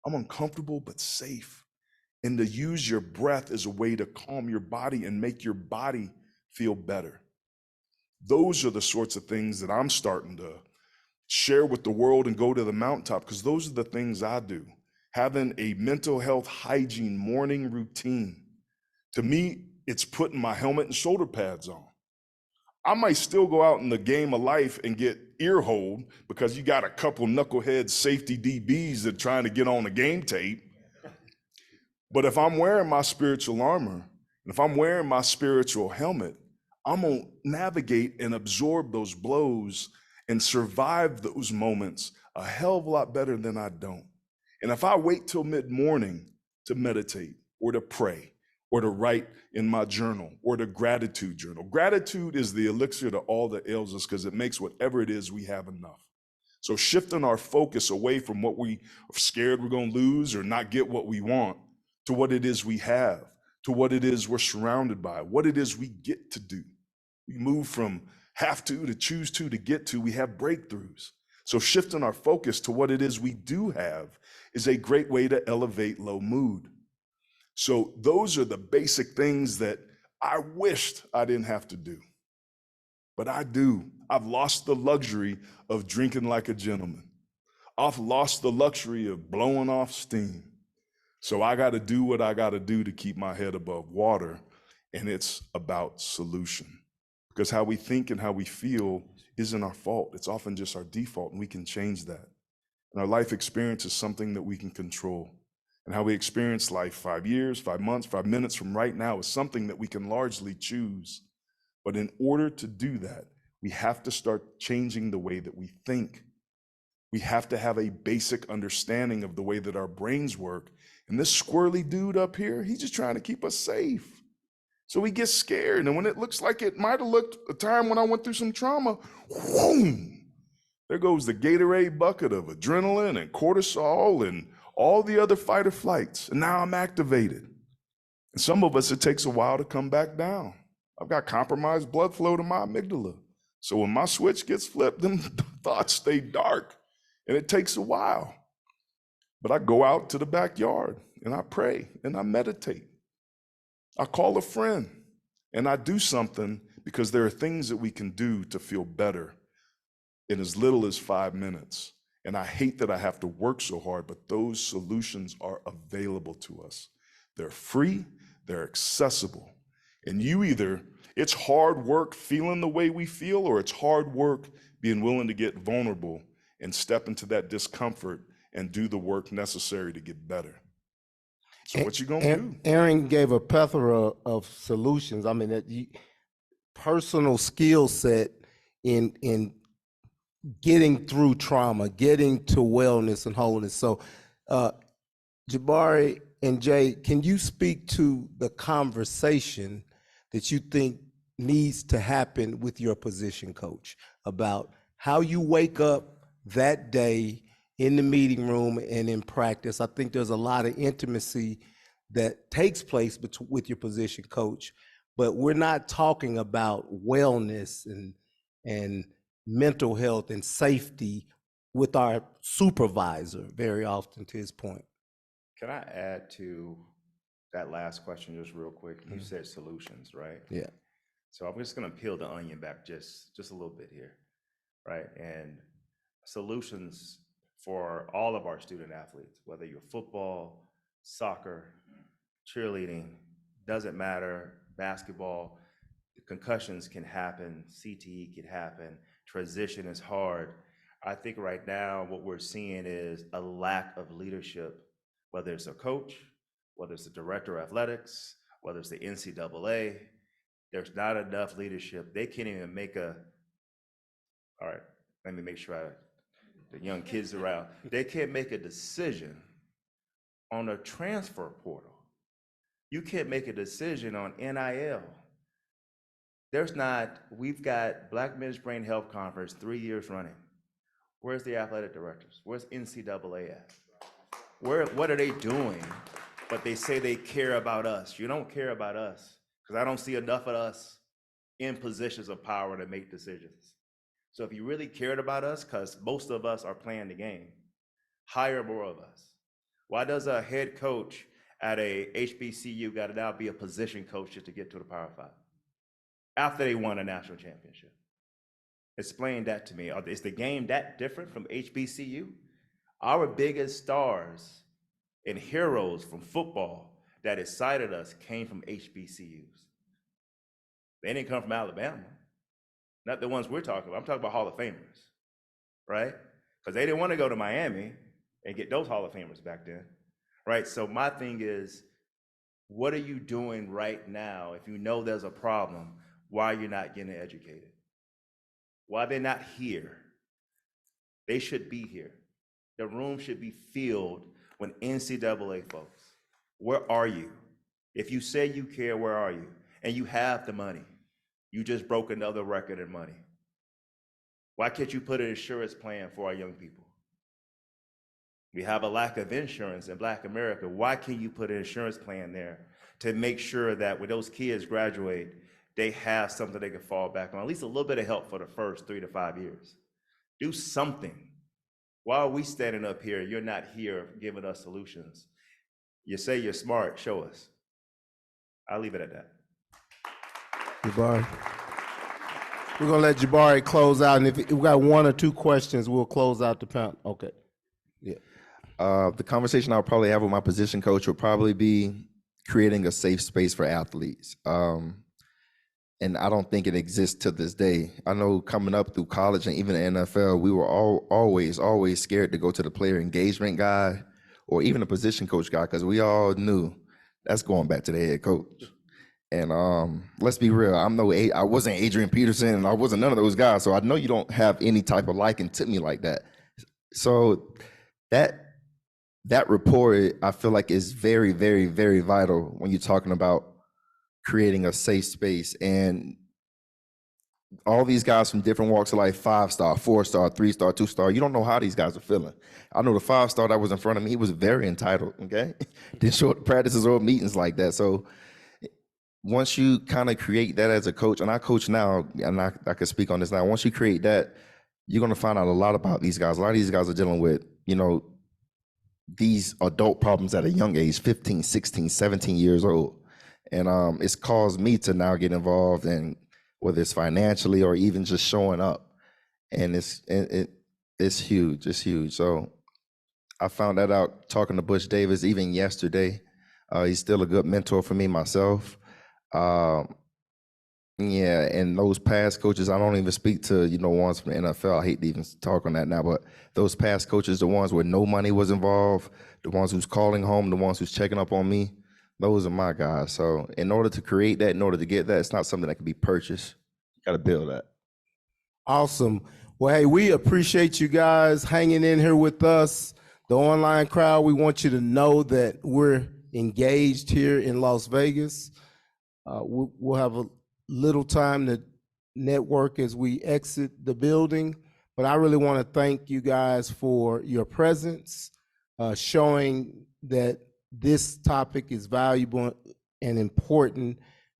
S4: I'm uncomfortable but safe. And to use your breath as a way to calm your body and make your body feel better. Those are the sorts of things that I'm starting to share with the world and go to the mountaintop, because those are the things I do. Having a mental health hygiene morning routine. To me, it's putting my helmet and shoulder pads on. I might still go out in the game of life and get ear-holed because you got a couple knucklehead safety DBs that are trying to get on the game tape. But if I'm wearing my spiritual armor, and if I'm wearing my spiritual helmet, I'm gonna navigate and absorb those blows and survive those moments a hell of a lot better than I don't. And if I wait till mid-morning to meditate or to pray or to write in my journal or to gratitude journal, gratitude is the elixir to all that ails us, because it makes whatever it is we have enough. So shifting our focus away from what we are scared we're gonna lose or not get what we want, to what it is we have, to what it is we're surrounded by, what it is we get to do. We move from have to choose to get to, we have breakthroughs. So shifting our focus to what it is we do have is a great way to elevate low mood. So those are the basic things that I wished I didn't have to do, but I do. I've lost the luxury of drinking like a gentleman. I've lost the luxury of blowing off steam. So I got to do what I got to do to keep my head above water, and it's about solution. Because how we think and how we feel isn't our fault. It's often just our default, and we can change that. And our life experience is something that we can control. And how we experience life 5 years, 5 months, 5 minutes from right now is something that we can largely choose. But in order to do that, we have to start changing the way that we think. We have to have a basic understanding of the way that our brains work. And this squirrely dude up here, he's just trying to keep us safe. So we get scared. And when it looks like it might have looked a time when I went through some trauma, whoom, there goes the Gatorade bucket of adrenaline and cortisol and all the other fight or flights. And now I'm activated. And some of us, it takes a while to come back down. I've got compromised blood flow to my amygdala. So when my switch gets flipped, them thoughts stay dark and it takes a while. But I go out to the backyard and I pray and I meditate. I call a friend and I do something, because there are things that we can do to feel better in as little as 5 minutes. And I hate that I have to work so hard, but those solutions are available to us. They're free, they're accessible. And it's hard work feeling the way we feel, or it's hard work being willing to get vulnerable and step into that discomfort and do the work necessary to get better. So what you gonna do?
S2: Aaron gave a plethora of solutions. I mean, personal skill set in getting through trauma, getting to wellness and wholeness. So, Jabari and Jay, can you speak to the conversation that you think needs to happen with your position coach about how you wake up that day in the meeting room and in practice? I think there's a lot of intimacy that takes place with your position coach, but we're not talking about wellness and mental health and safety with our supervisor very often, to his point.
S3: Can I add to that last question just real quick? You said solutions, right?
S2: Yeah.
S3: So I'm just gonna peel the onion back just a little bit here, right? And solutions for all of our student athletes, whether you're football, soccer, cheerleading, doesn't matter, basketball, concussions can happen, CTE can happen, transition is hard. I think right now what we're seeing is a lack of leadership, whether it's a coach, whether it's the director of athletics, whether it's the NCAA. There's not enough leadership. They can't even all right, let me make sure the young kids around, they can't make a decision on a transfer portal. You can't make a decision on NIL. We've got Black Men's Brain Health Conference 3 years running. Where's the athletic directors? Where's NCAA at? What are they doing? But they say they care about us. You don't care about us, because I don't see enough of us in positions of power to make decisions. So if you really cared about us, because most of us are playing the game, hire more of us. Why does a head coach at a HBCU got to now be a position coach just to get to the Power 5 after they won a national championship? Explain that to me. Is the game that different from HBCU? Our biggest stars and heroes from football that excited us came from HBCUs. They didn't come from Alabama. Not the ones we're talking about. I'm talking about Hall of Famers, right? Because they didn't want to go to Miami and get those Hall of Famers back then, right? So my thing is, what are you doing right now? If you know there's a problem, why are you not getting educated? Why they're not here? They should be here. The room should be filled with NCAA folks. Where are you? If you say you care, where are you? And you have the money. You just broke another record in money. Why can't you put an insurance plan for our young people? We have a lack of insurance in Black America. Why can't you put an insurance plan there to make sure that when those kids graduate, they have something they can fall back on, at least a little bit of help for the first 3 to 5 years? Do something. Why are we standing up here? You're not here giving us solutions. You say you're smart, show us. I'll leave it at that.
S2: Jabari. We're gonna let Jabari close out, and if we got 1 or 2 questions, we'll close out the panel. Okay. Yeah.
S5: The conversation I'll probably have with my position coach will probably be creating a safe space for athletes. And I don't think it exists to this day. I know coming up through college and even the NFL, we were always scared to go to the player engagement guy or even the position coach guy, because we all knew that's going back to the head coach. And let's be real, I wasn't Adrian Peterson and I wasn't none of those guys, so I know you don't have any type of liking to me like that. So that rapport, I feel like, is very, very, very vital when you're talking about creating a safe space. And all these guys from different walks of life, 5-star, 4-star, 3-star, 2-star, you don't know how these guys are feeling. I know the 5-star that was in front of me, he was very entitled, okay? Didn't show up to practices or meetings like that. So once you kind of create that as a coach, and I coach now, and I can speak on this now. Once you create that, you're going to find out a lot about these guys. A lot of these guys are dealing with, these adult problems at a young age, 15, 16, 17 years old. And it's caused me to now get involved in, whether it's financially or even just showing up. And it's huge. It's huge. So I found that out talking to Butch Davis even yesterday. He's still a good mentor for me myself. Yeah, and those past coaches, I don't even speak to, ones from the NFL. I hate to even talk on that now, but those past coaches, the ones where no money was involved, the ones who's calling home, the ones who's checking up on me, those are my guys. So in order to create that, in order to get that, it's not something that can be purchased. You got to build that.
S2: Awesome. Well, hey, we appreciate you guys hanging in here with us. The online crowd, we want you to know that we're engaged here in Las Vegas. We'll have a little time to network as we exit the building, but I really want to thank you guys for your presence, showing that this topic is valuable and important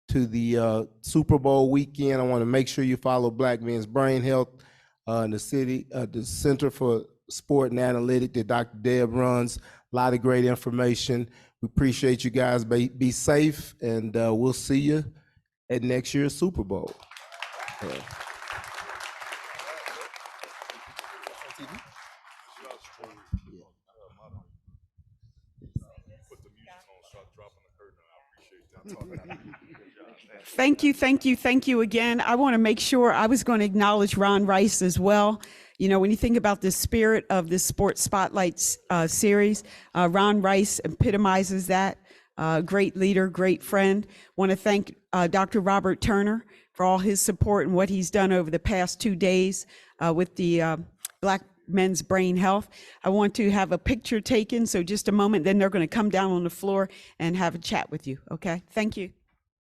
S2: to the Super Bowl weekend. I want to make sure you follow Black Men's Brain Health in the city, the Center for Sport and Analytic that Dr. Deb runs. A lot of great information. We appreciate you guys. Be safe, and we'll see you at next year's Super Bowl. Yeah.
S1: Thank you, thank you, thank you again. I want to make sure I was going to acknowledge Ron Rice as well. When you think about the spirit of this Sports Spotlights series, Ron Rice epitomizes that. Great leader, great friend. Want to thank Dr. Robert Turner for all his support and what he's done over the past 2 days with the Black Men's Brain Health. I want to have a picture taken, so just a moment, then they're going to come down on the floor and have a chat with you, okay? Thank you.